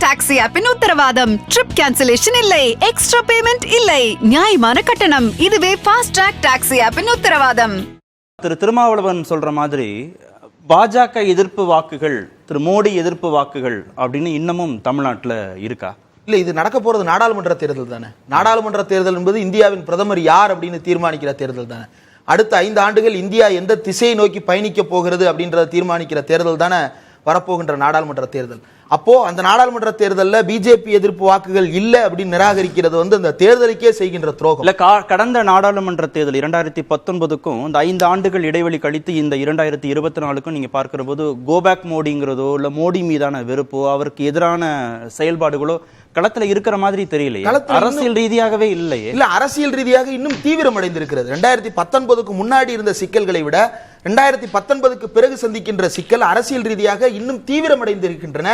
Taxi ஆப்பின் உத்தரவாதம். Trip cancellation இல்லை, extra payment இல்லை, நியாயமான கட்டணம். இதுவே ஃபாஸ்ட் ட்ராக் டாக்ஸி ஆப்பின் உத்தரவாதம். திருமாவளவன் சொல்ற மாதிரி பாஜக எதிர்ப்பு வாக்குகள், மோடி எதிர்ப்பு வாக்குகள் அப்படின்னு இன்னமும் தமிழ்நாட்டில் இருக்கா? இல்லை, இது நடக்க போறது நாடாளுமன்ற தேர்தல் தானே. நாடாளுமன்ற தேர்தல் என்பது இந்தியாவின் பிரதமர் யார் அப்படின்னு தீர்மானிக்கிற தேர்தல் தானே. அடுத்த 5 ஆண்டுகள் இந்தியா எந்த திசையை நோக்கி பயணிக்க போகிறது அப்படின்றத தீர்மானிக்கிற தேர்தல் தானே வரப்போகின்ற நாடாளுமன்ற தேர்தல். அப்போ அந்த நாடாளுமன்ற தேர்தலில் பிஜேபி எதிர்ப்பு வாக்குகள் இல்லை அப்படின்னு நிராகரிக்கிறது அந்த தேர்தலுக்கே செய்கின்ற துரோகம். இல்ல, கடந்த நாடாளுமன்ற தேர்தல் 2019க்கும் இந்த 5 ஆண்டுகள் இடைவெளி கழித்து இந்த 2024க்கும் நீங்க பார்க்கிற போது கோபேக் மோடிங்கிறதோ இல்ல மோடி மீதான வெறுப்போ அவருக்கு எதிரான செயல்பாடுகளோ களத்துல இருக்கிற மாதிரி தெரியலையே. அரசியல் ரீதியாகவே இல்லையே. இல்ல, அரசியல் ரீதியாக இன்னும் தீவிரமடைந்திருக்கிறது. 2019க்கு முன்னாடி இருந்த சிக்கல்களை விட 2019க்கு பிறகு சந்திக்கின்ற சிக்கல் அரசியல் ரீதியாக இன்னும் தீவிரமடைந்திருக்கின்றன.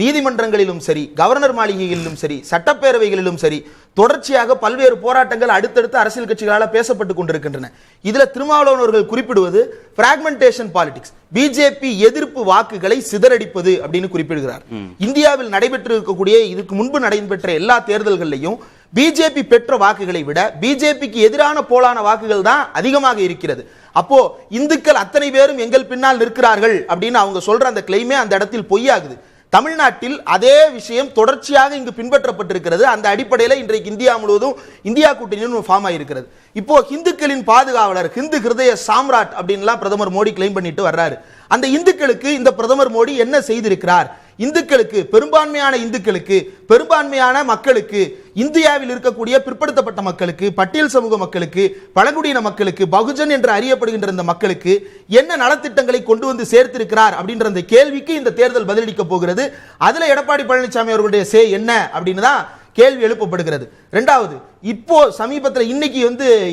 நீதிமன்றங்களிலும் சரி, கவர்னர் மாளிகைகளிலும் சரி, சட்டப்பேரவைகளிலும் சரி, தொடர்ச்சியாக பல்வேறு போராட்டங்கள் அடுத்தடுத்து அரசியல் கட்சிகளால் பேசப்பட்டுக் கொண்டிருக்கின்றன. இதுல திருமாவளவன் அவர்கள் குறிப்பிடுவது பிராக்மெண்டேஷன் பாலிடிக்ஸ், பிஜேபி எதிர்ப்பு வாக்குகளை சிதறடிப்பது அப்படின்னு குறிப்பிடுகிறார். இந்தியாவில் நடைபெற்று இருக்கக்கூடிய இதுக்கு முன்பு நடைபெற்ற எல்லா தேர்தல்களிலையும் பிஜேபி பெற்ற வாக்குகளை விட பிஜேபிக்கு எதிரான போலான வாக்குகள் தான் அதிகமாக இருக்கிறது. அப்போ இந்துக்கள் அத்தனை பேரும் எங்கள் பின்னால் நிற்கிறார்கள் அப்படின்னு அவங்க சொல்ற அந்த கிளைமே அந்த இடத்தில் பொய்யாகுது. தமிழ்நாட்டில் அதே விஷயம் தொடர்ச்சியாக இங்கு பின்பற்றப்பட்டிருக்கிறது. அந்த அடிப்படையில் இன்றைக்கு இந்தியா முழுவதும் இந்தியா கூட்டணி ஃபார்ம் ஆகியிருக்கிறது. இப்போ இந்துக்களின் பாதுகாவலர், ஹிந்து ஹிருதய சாம்ராட் அப்படின்லாம் பிரதமர் மோடி கிளைம் பண்ணிட்டு வர்றாரு. அந்த இந்துக்களுக்கு இந்த பிரதமர் மோடி என்ன செய்திருக்கிறார்? இந்துக்களுக்கு, பெரும்பான்மையான இந்துக்களுக்கு, பெரும்பான்மையான மக்களுக்கு, இந்தியாவில் இருக்கக்கூடிய பிற்படுத்தப்பட்ட மக்களுக்கு, பட்டியல் சமூக மக்களுக்கு, பழங்குடியின மக்களுக்கு, பகுஜன் என்று அறியப்படுகின்ற இந்த மக்களுக்கு என்ன நலத்திட்டங்களை கொண்டு வந்து சேர்த்திருக்கிறார் அப்படின்ற அந்த கேள்விக்கு இந்த தேர்தல் பதிலளிக்க போகிறது. அதுல எடப்பாடி பழனிசாமி அவர்களுடைய சே என்ன அப்படின்னு தான் கேள்வி எழுப்பப்படுகிறது. இரண்டாவது, இப்போ சமீபத்தில் இன்னைக்கு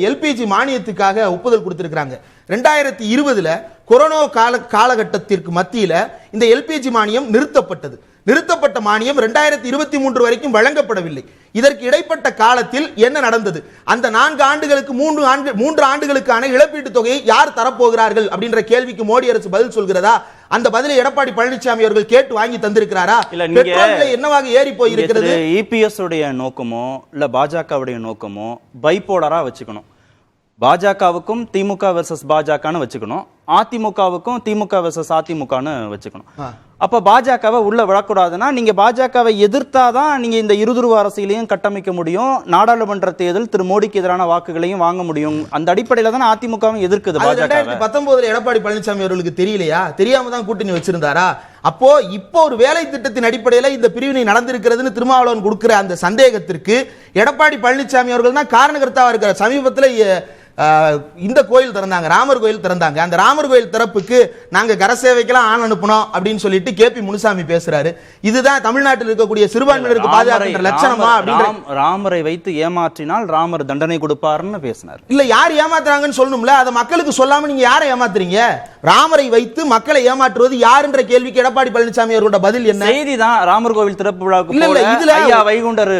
எல்பிஜி மானியத்துக்காக ஒப்புதல் கொடுத்திருக்கிறாங்க. 2020 கொரோனா காலகட்டத்திற்கு மத்தியில் இந்த எல்பிஜி மானியம் நிறுத்தப்பட்ட மானியம் 2023 வரைக்கும் வழங்கப்படவில்லை. இதற்கு இடைப்பட்ட காலத்தில் என்ன நடந்தது? அந்த 4 ஆண்டுகளுக்கு 3 ஆண்டுகளுக்கான இழப்பீட்டு தொகையை யார் தரப்போகிறார்கள் அப்படின்ற கேள்விக்கு மோடி அரசு பதில் சொல்கிறதா? அந்த பதிலை எடப்பாடி பழனிசாமி அவர்கள் கேட்டு வாங்கி தந்திருக்கிறாரா? என்னவாக ஏறி போயிருக்கிறது? இபிஎஸ் உடைய நோக்கமோ இல்ல பாஜகவுடைய நோக்கமோ பைபோலரா வச்சுக்கணும். பாஜகவுக்கும் திமுக வெர்சஸ் பாஜகன்னு வச்சுக்கணும், அதிமுகவுக்கும் திமுக வெர்சஸ் அதிமுகன்னு வச்சுக்கணும். அப்ப பாஜகவை உள்ள விழக்கூடாதுன்னா நீங்க பாஜகவை எதிர்த்தாதான் நீங்க இந்த இருதுருவ அரசியலையும் கட்டமைக்க முடியும், நாடாளுமன்ற தேர்தல் மோடிக்கு எதிரான வாக்குகளையும் வாங்க முடியும். அந்த அடிப்படையில தான் அதிமுகவும் எதிர்க்குது. 2019 எடப்பாடி பழனிசாமி அவர்களுக்கு தெரியலையா? தெரியாம தான் கூட்டணி வச்சிருந்தாரா? அப்போ இப்போ ஒரு வேலை திட்டத்தின் அடிப்படையில் இந்த பிரிவினை நடந்திருக்கிறதுன்னு திருமாவளவன் கொடுக்கிற அந்த சந்தேகத்திற்கு எடப்பாடி பழனிசாமி அவர்கள் தான் காரணகர்த்தாவா இருக்கிறார். சமீபத்தில் இந்த கோயில் திறந்தாங்க, ராமர் கோயில் திறந்தாங்க. அந்த ராமர் கோயில் திறப்புக்கு நாங்க கரசேவைக்கெல்லாம் ஆள் அனுப்பணும் அப்படின்னு சொல்லிட்டு கேபி முனுசாமி பேசுறாரு. இதுதான் தமிழ்நாட்டில் இருக்கக்கூடிய சிறுபான்மையினருக்கு பாதுகாக்கின்ற லட்சணமா? ராமரை வைத்து ஏமாற்றினால் ராமர் தண்டனை கொடுப்பாருன்னு பேசினார். இல்ல, யார் ஏமாத்துறாங்கன்னு சொல்லணும்ல, அதை மக்களுக்கு சொல்லாம நீங்க யாரை ஏமாத்துறீங்க? ராமரை வைத்து மக்களை ஏமாற்றுவது யாருன்ற கேள்விக்கு எடப்பாடி பழனிசாமி அவர்களோட பதில் என்ன? செய்தி தான் ராமர் கோவில் திறப்பு விழாவுக்கு ஐயா வைகுண்டர்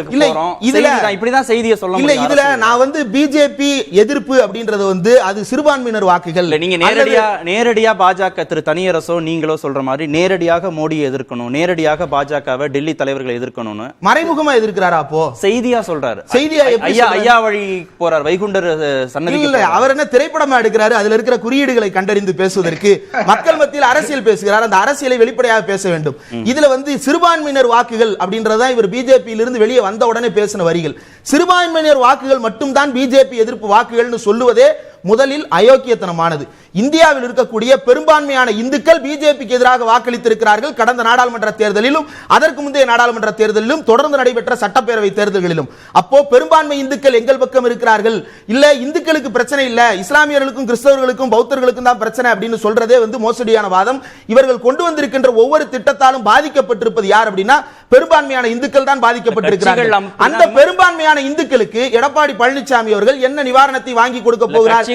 இப்படிதான் செய்தியை சொல்ல முடியும். இதுல நான் பிஜேபி எதிர்ப்பு அப்படின்றது அது சிறுபான்மையினர் வாக்குகள். நீங்க நேரடியா பாஜக தனியரசோ நீங்களோ சொல்ற மாதிரி நேரடியாக மோடியை எதிர்க்கணும், நேரடியாக பாஜகவை டெல்லி தலைவர்களை எதிர்க்கணும்னு மறைமுகமா எதிர்க்கிறாரா? அப்போ செய்தியா சொல்றாரு. செய்தியா ஐயா வழி போறார் வைகுண்டர் சன்னதி. அவர் என்ன திரைப்படமா எடுக்கிறாரு? அதுல இருக்கிற குறியீடுகளை கண்டறிந்து பேசுவதற்கு மக்கள் மத்தியில் அரசியல் பேசுகிறார். அந்த அரசியலை வெளிப்படையாக பேச வேண்டும். இதுல சிறுபான்மையினர் வாக்குகள் அப்படின்றதா இவர் பிஜேபியிலிருந்து வெளியே வந்த உடனே பேசின வரிகள். சிறுபான்மையினர் வாக்குகள் மட்டும்தான் பிஜேபி எதிர்ப்பு வாக்குகள்னு சொல்லுவதே முதலில் அயோக்கியத்தனமானது. இந்தியாவில் இருக்கக்கூடிய பெரும்பான்மையான இந்துக்கள் பிஜேபிக்கு எதிராக வாக்களித்திருக்கிறார்கள். கடந்த நாடாளுமன்ற தேர்தலிலும் அதற்கு முந்தைய நாடாளுமன்ற தேர்தலிலும் தொடர்ந்து நடைபெற்ற சட்டப்பேரவை தேர்தல்களிலும். அப்போ பெரும்பான்மை இந்துக்கள் எங்கள் பக்கம் இருக்கிறார்கள், இல்ல இந்துக்களுக்கு பிரச்சனை இல்ல, இஸ்லாமியர்களுக்கும் கிறிஸ்தவர்களுக்கும் பௌத்தர்களுக்கும் தான் பிரச்சனை அப்படின்னு சொல்றதே மோசடியான வாதம். இவர்கள் கொண்டு வந்திருக்கின்ற ஒவ்வொரு திட்டத்தாலும் பாதிக்கப்பட்டிருப்பது யார் அப்படின்னா பெரும்பான்மையான இந்துக்கள் தான் பாதிக்கப்பட்டிருக்கிறார்கள். அந்த பெரும்பான்மையான இந்துக்களுக்கு எடப்பாடி பழனிசாமி அவர்கள் என்ன நிவாரணத்தை வாங்கி கொடுக்க போகிறார்?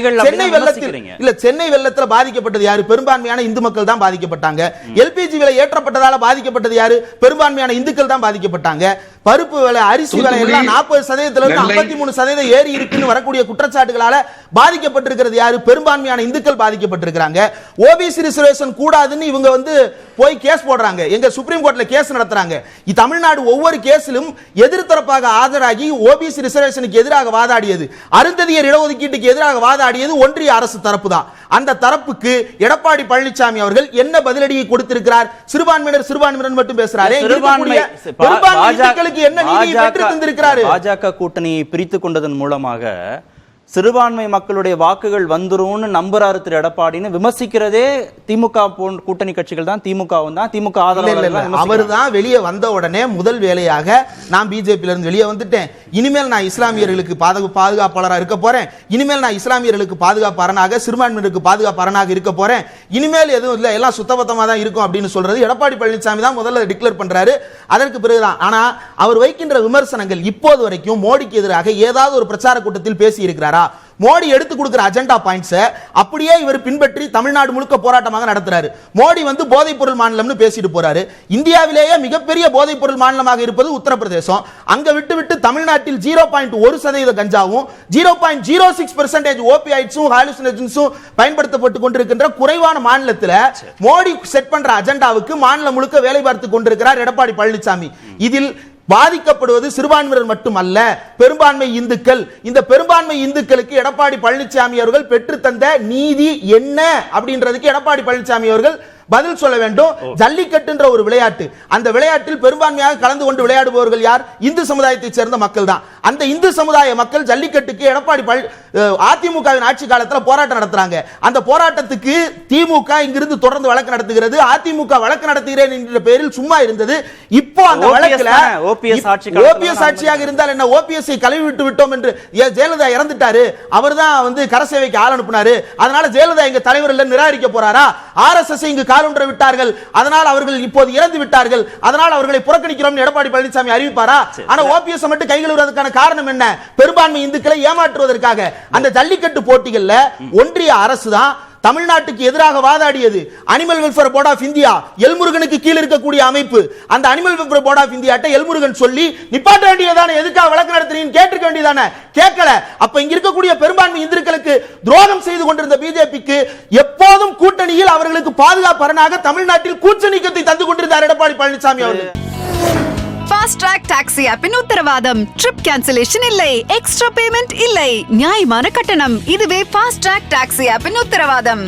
சென்னை வெள்ளத்தில் பாதிக்கப்பட்டது யாரு? பெரும்பான்மையான இந்து மக்கள் தான் பாதிக்கப்பட்டாங்க. எல்பிஜி விலை ஏற்றப்பட்டதால பாதிக்கப்பட்டது யாரு? பெரும்பான்மையான இந்துக்கள் தான் பாதிக்கப்பட்டாங்க. பருப்பு விலை, அரிசி விலை எல்லாம் 40% 53% ஏறி இருக்குன்னு வரக்கூடிய குற்றச்சாட்டுகளால பாதிக்கப்பட்டிருக்கிறது யாரு? பெரும்பான்மையான இந்துக்கள் பாதிக்கப்பட்டிருக்கிறாங்க. ஓபிசி ரிசர்வேஷன் கூடாதுன்னு இவங்க போய் கேஸ் போடுறாங்க, எங்க சுப்ரீம் கோர்ட்ல கேஸ் நடத்துறாங்க. தமிழ்நாடு ஒவ்வொரு கேஸிலும் எதிர்த்தரப்பாக ஆஜராகி ஓபிசி ரிசர்வேஷனுக்கு எதிராக வாதாடியது, அருந்ததியர் இடஒதுக்கீட்டுக்கு எதிராக வாதாடியது ஒன்றிய அரசு தரப்பு தான். அந்த தரப்புக்கு எடப்பாடி பழனிசாமி அவர்கள் என்ன பதிலடியை கொடுத்திருக்கிறார்? சிறுபான்மையினர் மட்டும் பேசுறாரு, என்ன நீதியை பெற்று தந்திருக்கிறாரு? பாஜக கூட்டணியை பிரித்து கொண்டதன் மூலமாக சிறுபான்மை மக்களுடைய வாக்குகள் வந்துரும்னு நம்புறாரு திரு எடப்பாடின்னு விமர்சிக்கிறதே திமுக கூட்டணி கட்சிகள் தான், திமுகவும் தான், திமுக ஆதரவாளர்கள். அவர் தான் வெளியே வந்த உடனே முதல் வேலையாக நான் பிஜேபியில இருந்து வெளியே வந்துட்டேன், இனிமேல் நான் இஸ்லாமியர்களுக்கு பாதுகாப்பாளராக இருக்க போறேன், இனிமேல் நான் இஸ்லாமியர்களுக்கு பாதுகாப்பாளனாக, சிறுபான்மையினருக்கு பாதுகாப்பாளனாக இருக்க போறேன், இனிமேல் எதுவும் இல்லை, எல்லாம் சுத்தபத்தமா தான் இருக்கும் அப்படின்னு சொல்றது எடப்பாடி பழனிசாமி தான் முதல்ல டிக்ளேர் பண்றாரு. அதற்கு பிறகுதான். ஆனா அவர் வைக்கின்ற விமர்சனங்கள் இப்போது வரைக்கும் மோடிக்கு எதிராக ஏதாவது ஒரு பிரச்சார கூட்டத்தில் பேசி இருக்கிறாரா? மோடி எடுத்து கொடுக்கிற அஜெண்டா பாயிண்ட்ஸ் அப்படியே இவர் பின்பற்றி தமிழ்நாடு முழுக்க போராட்டமாக நடத்துறாரு. மோடி வந்து போதைப் பொருள் மாநிலம்னு பேசிட்டு போறாரு. இந்தியாவிலேயே மிகப்பெரிய போதைப் பொருள் மாநிலமாக இருப்பது உத்தரப்பிரதேசம். அங்க விட்டு தமிழ்நாட்டில் 0.1% கஞ்சாவும் 0.06% ஓபியாய்ட்ஸும் ஹாலுசினேஷன்ஸும் பயன்படுத்தப்பட்டு கொண்டிருக்கின்ற குறைவான மாநிலத்தில் மோடி செட் பண்ற அஜெண்டாவுக்கு மாநிலம் முழுக்க வேலை பார்த்து கொண்டிருக்கிறார் எடப்பாடி பழனிசாமி. இதில் பாதிக்கப்படுவது சிறுபான்மையினர் மட்டுமல்ல, பெரும்பான்மை இந்துக்கள். இந்த பெரும்பான்மை இந்துக்களுக்கு எடப்பாடி பழனிசாமி அவர்கள் பெற்று தந்த நீதி என்ன அப்படின்றதுக்கு எடப்பாடி பழனிசாமி அவர்கள் பதில் சொல்ல வேண்டும். ஜல்லிக்கட்டுன்ற ஒரு விளையாட்டு, அந்த விளையாட்டில் பெரும்பான்மையாக கலந்து கொண்டு விளையாடுபவர்கள் யார்? இந்து சமுதாயத்தைச் சேர்ந்த மக்கள் தான். அந்த இந்து சமுதாய மக்கள் ஜல்லிக்கட்டுக்கு எடப்பாடி அதிமுகவின் ஆட்சி காலத்தில் போராட்டம் நடத்துறாங்க. அந்த போராட்டத்துக்கு திமுக இங்கிருந்து தொடர்ந்து வழக்கு நடத்துகிறது, அதிமுக வழக்கு நடத்துகிறேன் என்ற பெயரில் சும்மா இருந்தது. இப்போ அந்த வழக்குல ஓபிஎஸ் ஆட்சியாக இருந்தால் என்ன, ஓபிஎஸ் கழுவி விட்டு விட்டோம் என்று ஜெயலலிதா இறந்துட்டாரு, அவர் தான் வந்து கரசேவைக்கு ஆள் அனுப்பினாரு, அதனால ஜெயலலிதா எங்க தலைவர் இல்ல நிராகரிக்க போறாரா? ஆர்எஸ்எஸ் இங்கு காலூன்ற விட்டார்கள், அதனால் அவர்கள் இப்போது இறந்து விட்டார்கள், அதனால் அவர்களை புறக்கணிக்கிறோம் எடப்பாடி பழனிசாமி அறிவிப்பாரா? ஆனா ஓபிஎஸ் மட்டும் கைகளுவதற்கான காரணம் என்ன? பெரும்பான்மை இந்துக்களை ஏமாற்றுவதற்காக. அந்த ஜல்லிக்கட்டு போட்டிகள்ல ஒன்றிய அரசு தான் தமிழ்நாட்டுக்கு எதிராக வாதாடியது. Animal welfare board of India, எல்முருகனுக்கு கீழ் இருக்கக்கூடிய அமைப்பு, அந்த animal welfare board of India L Murugan சொல்லி நிப்பாட்ட வேண்டியதானே, எதுக்காக வழக்கு நடத்துறீங்க கேட்டிருக்க வேண்டியதானே, கேட்கல. அப்ப இங்க இருக்கக்கூடிய பெரும்பான்மை இந்துக்களுக்கு துரோகம் செய்து கொண்டிருந்த பிஜேபிக்கு எப்போதும் கூட்டணியில் அவர்களுக்கு பாதுகாப்பரணாக தமிழ்நாட்டில் கூச்ச நீக்கத்தை தந்து கொண்டிருந்தார் எடப்பாடி பழனிசாமி அவர்கள். ஃபாஸ்ட் ட்ராக் டாக்ஸி ஆப்பின் உத்தரவாதம், ட்ரிப் கேன்சலேஷன் இல்லை, எக்ஸ்ட்ரா பேமெண்ட் இல்லை, நியாயமான கட்டணம். இதுவே ஃபாஸ்ட் ட்ராக் டாக்ஸி ஆப்பின் உத்தரவாதம்.